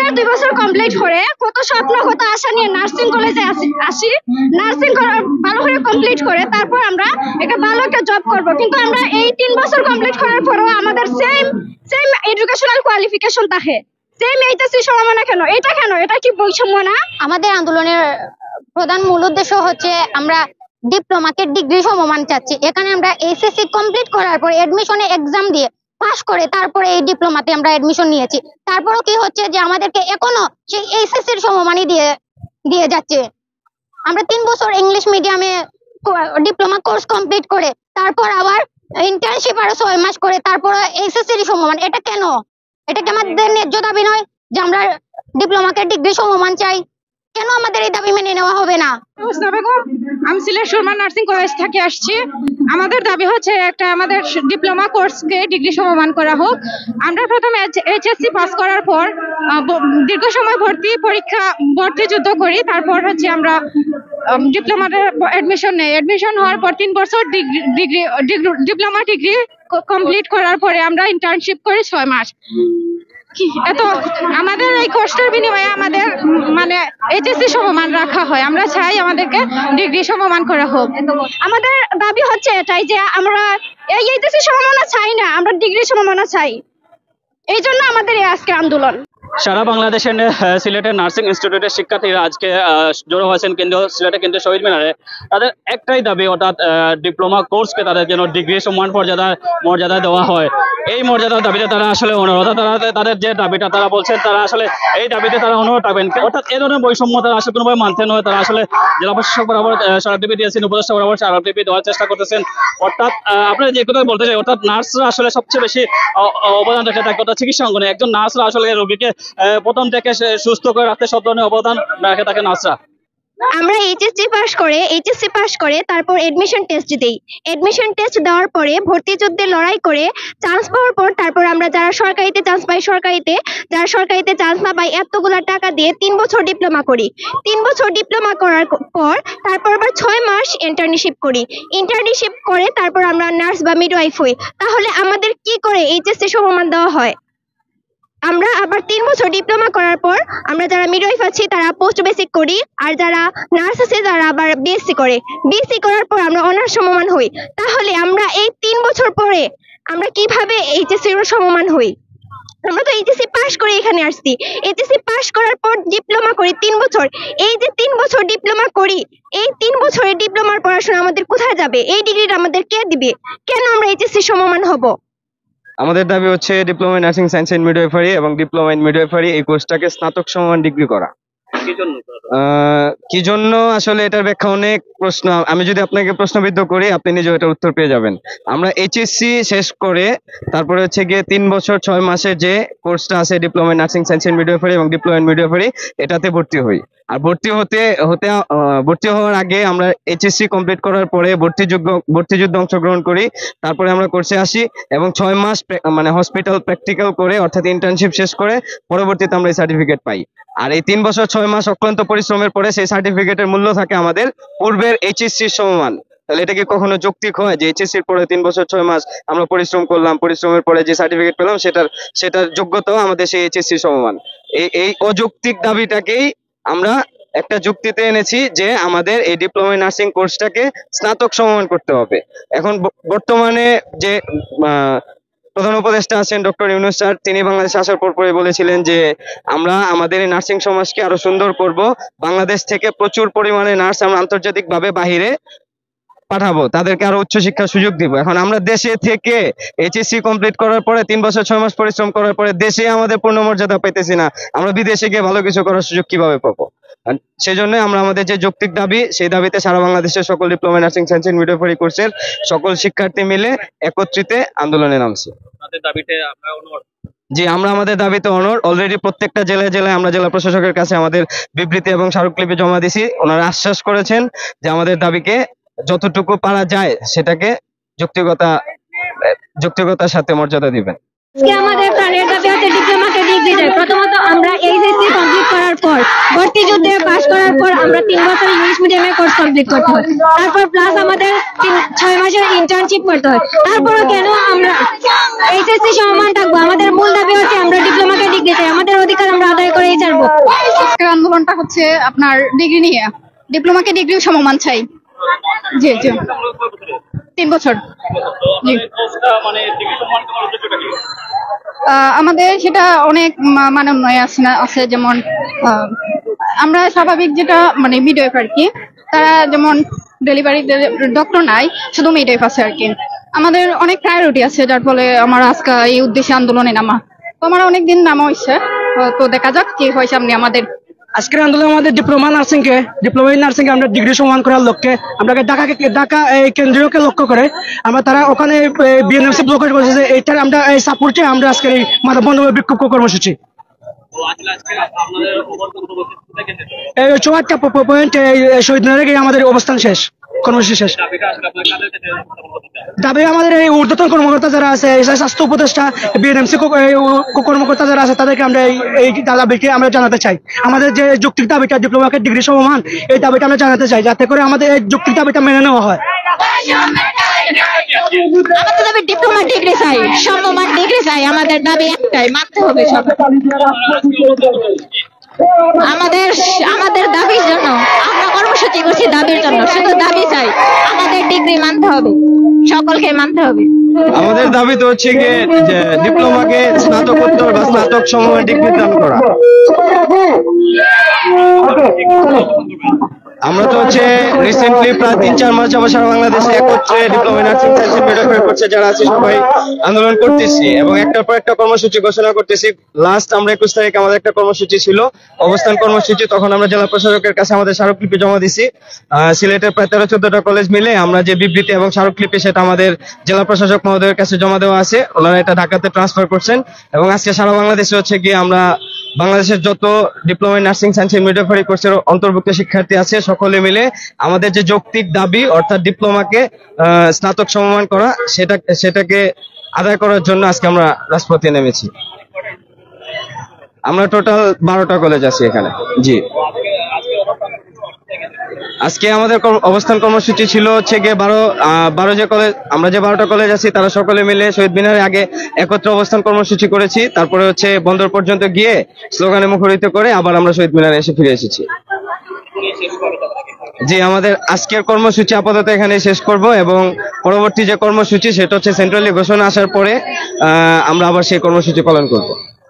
ইয়ার 2 বছর কমপ্লিট করে কত স্বপ্ন কত আশা নিয়ে নার্সিং কলেজে আসি, নার্সিং ভালো করে কমপ্লিট করে তারপর আমরা একটা ভালো একটা জব করব, কিন্তু আমরা এই 3 বছর কমপ্লিট করার পরেও আমাদের সেম এডুকেশনাল কোয়ালিফিকেশন থাকে, সেম এইচএসসি সমমান কেন? এটা কি বৈষম্য না? আমাদের আন্দোলনের প্রধান মূল উদ্দেশ্য হচ্ছে আমরা ডিপ্লোমাকে ডিগ্রি সমমান চাচ্ছি। এখানে আমরা এইচএসসি কমপ্লিট করার পর এডমিশনে এক্সাম দিয়ে পাস করে তারপরে এই ডিপ্লোমাতে আমরা এডমিশন নিয়েছি। তারপরও কি হচ্ছে যে আমাদেরকে এখনো সেই এইচএসসির সমমানই দিয়ে যাচ্ছে। আমরা 3 বছর ইংলিশ মিডিয়ামে ডিপ্লোমা কোর্স কমপ্লিট করে তারপর আবার ইন্টার্নশিপ আরো 6 মাস করে তারপর এইচএসসির সমমান। এটা কেন? এটা কি আমাদের ন্যায্য দাবি নয় যে আমরা ডিপ্লোমাকে ডিগ্রি সমমান চাই? কেন আমাদের এই দাবি মেনে নেওয়া হবে না? আমি সিলেট সুরমা নার্সিং কলেজ থেকে আসছি। আমাদের দাবি হচ্ছে একটা আমাদের ডিপ্লোমা কোর্সকে ডিগ্রি সমমান করা হোক। আমরা প্রথমে এইচএসসি পাস করার পর দীর্ঘ সময় ভর্তি যুদ্ধ করি, তারপর হচ্ছে আমরা ডিপ্লোমাতে এডমিশন নেই। এডমিশন হওয়ার পর 3 বছর ডিপ্লোমা ডিগ্রি কমপ্লিট করার পরে আমরা ইন্টার্নশিপ করি 6 মাস। এত আমাদের এই কষ্টের বিনিময়ে আমাদের মানে এইচএসসি সমমান রাখা হয়। আমরা চাই আমাদেরকে ডিগ্রি সমমান করা হোক। আমাদের দাবি হচ্ছে এটাই যে আমরা এই এইচএসসি সমমাননা চাই না, আমরা ডিগ্রি সমমাননা চাই। এই জন্য আমাদের এই আজকে আন্দোলন। সারা বাংলাদেশের সিলেটের নার্সিং ইনস্টিটিউটের শিক্ষার্থীরা আজকে জড়ো হয়েছেন সিলেটের কেন্দ্রীয় শহীদ মিনারে। তাদের একটাই দাবি, অর্থাৎ ডিপ্লোমা কোর্সকে তাদের যেন ডিগ্রি সম্মান মর্যাদা দেওয়া হয়। এই মর্যাদার দাবিতে তারা আসলে অনুরোধ, তাদের যে দাবিটা তারা বলছেন তারা আসলে এই দাবিতে তারা অনুরোধ রাখবেন। অর্থাৎ এই ধরনের বৈষম্য তারা আসলে কোনোভাবে মানতে নয়। তারা আসলে জেলা প্রশাসক বরাবর স্মারকলিপি দিয়েছেন, উপদেষ্টা বরাবর স্মারকলিপি দেওয়ার চেষ্টা করতেছেন। অর্থাৎ আপনারা যে কথা বলতে চাই, অর্থাৎ নার্সরা আসলে সবচেয়ে বেশি অবদান রেখে থাকে। অর্থাৎ চিকিৎসা অঙ্গনে একজন নার্সরা আসলে রোগীকে প্রথম থেকে সুস্থ করে রাখতে সব ধরনের অবদান রাখে থাকে নার্সরা। আমরা এইচএসসি পাস করে তারপর এডমিশন টেস্ট দিই। এডমিশন টেস্ট দেওয়ার পরে ভর্তি যুদ্ধে লড়াই করে চান্স পাওয়ার পর তারপর আমরা যারা সরকারিতে চান্স পাই, যারা সরকারিতে চান্স না পাই এতগুলা টাকা দিয়ে 3 বছর ডিপ্লোমা করি। 3 বছর ডিপ্লোমা করার পর তারপর আবার 6 মাস ইন্টার্নশিপ করি। ইন্টার্নশিপ করে তারপর আমরা নার্স বা মিডওয়াইফ হই। তাহলে আমাদের কি করে এইচএসসি সমমান দেওয়া হয়? আমরা আবার 3 বছর ডিপ্লোমা করার পর আমরা যারা মিডওয়াইফ আছি তারা পোস্ট বেসিক করি, আর যারা নার্স আছে তারা আবার বিএসসি করে। বিএসসি করার পর আমরা অনার্স সমমান হই। তাহলে আমরা এই 3 বছর পরে আমরা কিভাবে এইচএসসি সমমান হই? আমরা তো এইচএসসি পাস করে এখানে আসছি। এইচএসসি পাস করার পর ডিপ্লোমা করি 3 বছর। এই যে 3 বছর ডিপ্লোমা করি, এই 3 বছরের ডিপ্লোমার পড়াশোনা আমাদের কোথায় যাবে? এই ডিগ্রিটা আমাদের কে দিবে? কেন আমরা এইচএসসি সমমান হব? আমাদের দাবি হচ্ছে diploma in nursing science and midwifery এবং ডিপ্লোমা ইন মিডওয়াইফারি এই কোর্সটাকে স্নাতক সমমান ডিগ্রি করা। কি জন্য আসলে এটার ব্যাখ্যা অনেক প্রশ্ন। আমি যদি আপনাকে প্রশ্নবিদ্ধ করি আপনি নিজে এটার উত্তর পেয়ে যাবেন। আমরা এইচএসসি শেষ করে তারপরে হচ্ছে গিয়ে 3 বছর 6 মাসের যে কোর্সটা আছে diploma in nursing science and midwifery এবং ডিপ্লোমা ইন মিডওয়াইফারি, এটাতে ভর্তি হই। আর ভর্তি হওয়ার আগে আমরা এইচএসসি কমপ্লিট করার পরে ভর্তি যুদ্ধে অংশগ্রহণ করি। তারপরে আমরা কোর্সে আসি এবং 6 মাস মানে হসপিটাল প্র্যাকটিক্যাল করে অর্থাৎ ইন্টার্নশিপ শেষ করে পরবর্তীতে আমরা এই সার্টিফিকেট পাই। আর এই 3 বছর 6 মাস অক্লান্ত পরিশ্রমের পরে সেই সার্টিফিকেটের মূল্য থাকে আমাদের পূর্বের এইচএসসি সমমান। তাহলে এটা কি কখনো যৌক্তিক হয় যে এইচএসসির পরে 3 বছর 6 মাস আমরা পরিশ্রম করলাম, পরিশ্রমের পরে যে সার্টিফিকেট পেলাম সেটার যোগ্যতাও আমাদের সেই এইচএসসি সমমান? এই অযৌক্তিক দাবিটাকেই আমরা একটা যুক্তিতে এনেছি যে আমাদের এই ডিপ্লোমা ইন নার্সিং কোর্সটাকে স্নাতক সমমান করতে হবে। এখন বর্তমানে যে প্রধান উপদেষ্টা আছেন ডক্টর ইউনূস স্যার, তিনি বাংলাদেশে আসার পরে বলেছিলেন যে আমরা আমাদের এই নার্সিং সমাজকে আরো সুন্দর করব, বাংলাদেশ থেকে প্রচুর পরিমাণে নার্স আমরা আন্তর্জাতিকভাবে বাহিরে পাঠাবো, তাদেরকে আরো উচ্চশিক্ষার সুযোগ দিব। এখন আমরা দেশে থেকে এইচএসসি কমপ্লিট করার পরে 3 বছর 6 মাস পরিশ্রম করার পরে দেশে আমাদের পূর্ণ মর্যাদা পাইতেছি না, আমরা বিদেশে গিয়ে ভালো কিছু করার সুযোগ কিভাবে পাবো? সেজন্য আমরা আমাদের যে যৌক্তিক দাবি, সেই দাবিতে সারা বাংলাদেশের সকল diploma nursing science and midwifery কোর্সের সকল শিক্ষার্থী মিলে একত্রিত আন্দোলনে নামছি। জি, আমরা আমাদের দাবিতে অলরেডি প্রত্যেকটা জেলায় আমরা জেলা প্রশাসকের কাছে আমাদের বিবৃতি এবং স্মারকলিপি জমা দিছি। ওনারা আশ্বাস করেছেন যে আমাদের দাবিকে যতটুকু পারা যায় সেটাকে যৌক্তিকতার সাথে মর্যাদা দিবেন। আমাদের প্রাণের দাবি হচ্ছে ডিপ্লোমাকে ডিগ্রি চাই। প্রথমত আমরা এইচএসসি কমপ্লিট করার পর ভর্তি যুদ্ধে পাস করার পর আমরা 3 বছর ইংলিশ মিডিয়ামে কোর্স কমপ্লিট করতে হয়। তারপর প্লাস আমাদের 6 মাসের ইন্টার্নশিপ করতে হয়। তারপরে কেন আমরা এইচএসসি সমমান থাকবো? আমাদের মূল দাবি হচ্ছে আমরা ডিপ্লোমাকে ডিগ্রি চাই। আমাদের অধিকার আমরা আদায় করে আন্দোলনটা হচ্ছে আপনার ডিগ্রি নিয়ে, ডিপ্লোমাকে ডিগ্রি সমমান চাই। জি জি 3 বছর। জি আমাদের সেটা অনেক মানানয় আছে যেমন আমরা স্বাভাবিক যেটা মানে মিডওয়াইফ আর কি, তারা যেমন ডেলিভারি ডক্টর নাই, শুধু মিডওয়াইফ আছে আর কি। আমাদের অনেক প্রায়োরিটি আছে, যার ফলে আমার আজকে এই উদ্দেশ্যে আন্দোলনে নামা। তো আমার অনেকদিন নামা হয়েছে, তো দেখা যাক কি হয় সামনে। আমাদের আজকের আন্দোলন আমাদের ডিপ্লোমা নার্সিং কে আমরা ডিগ্রি সমান করার লক্ষ্যে আমরা ঢাকা এই কেন্দ্রীয়কে লক্ষ্য করে আমরা তারা ওখানে বিএনএমসি ব্লক করেছে, এইটার আমরা এই সাপোর্টে আমরা আজকের এই বন্ধ বিক্ষোভ কর্মসূচি। এই 4টা পয়েন্ট শহীদ মিনারে গিয়ে আমাদের অবস্থান শেষ, কর্মসূচি শেষ। দাবি আমাদের এই ঊর্ধ্বতন কর্মকর্তা যারা আছে, স্বাস্থ্য উপদেষ্টা, বিএনএমসি কর্মকর্তা যারা আছে, তাদেরকে আমরা এই দাবিকে আমরা জানাতে চাই। আমাদের যে যৌক্তিক দাবিটা ডিপ্লোমাকে ডিগ্রি সমমান, এই দাবিটা আমরা জানাতে চাই, যাতে করে আমাদের এই যৌক্তিক দাবিটা মেনে নেওয়া হয়। আমাদের দাবি ডিপ্লোমা ডিগ্রি চাই, সমমান ডিগ্রি চাই। আমাদের দাবি একটাই, মানতে হবে সব। আমাদের দাবির জন্য আমরা কর্মসূচি করছি, দাবির জন্য, শুধু দাবি চাই। আমাদের ডিগ্রি মানতে হবে, সকলকে মানতে হবে। আমাদের দাবি তো হচ্ছে গিয়ে যে ডিপ্লোমাকে স্নাতকোত্তর বা স্নাতক সমমান ডিগ্রি দান করা। আমরা তো হচ্ছে রিসেন্টলি প্রায় 3-4 মাস যাবত সারা বাংলাদেশে একত্রে ডিপ্লোমা নার্সিং সায়েন্স মিডওয়াইফারি করছে যারা আছে, সবাই আন্দোলন করতেছি এবং একটার পর একটা কর্মসূচি ঘোষণা করতেছি। লাস্ট আমরা 21 তারিখে আমাদের একটা কর্মসূচি ছিল, অবস্থান কর্মসূচি। তখন আমরা জেলা প্রশাসকের কাছে আমাদের স্মারকলিপি জমা দিছি। সিলেটের প্রায় 13-14টা কলেজ মিলে আমরা যে বিবৃতি এবং স্মারকলিপি, সেটা আমাদের জেলা প্রশাসক মহোদয়ের কাছে জমা দেওয়া আছে। ওনারা এটা ঢাকাতে ট্রান্সফার করছেন এবং আজকে সারা বাংলাদেশে হচ্ছে গিয়ে আমরা বাংলাদেশের যত ডিপ্লোমা নার্সিং সায়েন্স মিডওয়াইফারি কোর্সের অন্তর্ভুক্ত শিক্ষার্থী আছে, সকলে মিলে আমাদের যে যৌক্তিক দাবি অর্থাৎ ডিপ্লোমাকে স্নাতক সমমান করা, সেটাকে আদায় করার জন্য আজকে আমরা রাজপথে নেমেছি। আমরা টোটাল 12টা কলেজ আছি এখানে। জি আজকে আমাদের অবস্থান কর্মসূচি ছিল হচ্ছে গিয়ে 12 যে কলেজ, আমরা যে 12টা কলেজ আছি তারা সকলে মিলে শহীদ মিনারে আগে একত্র অবস্থান কর্মসূচি করেছি। তারপরে হচ্ছে বন্দর পর্যন্ত গিয়ে স্লোগানে মুখরিত করে আবার আমরা শহীদ মিনারে এসে ফিরে এসেছি। জি আমাদের আজকের কর্মসূচি আপাতত এখানে শেষ করব এবং পরবর্তী যে কর্মসূচি সেটা হচ্ছে সেন্ট্রালি ঘোষণা আসার পরে আমরা আবার সেই কর্মসূচি পালন করব।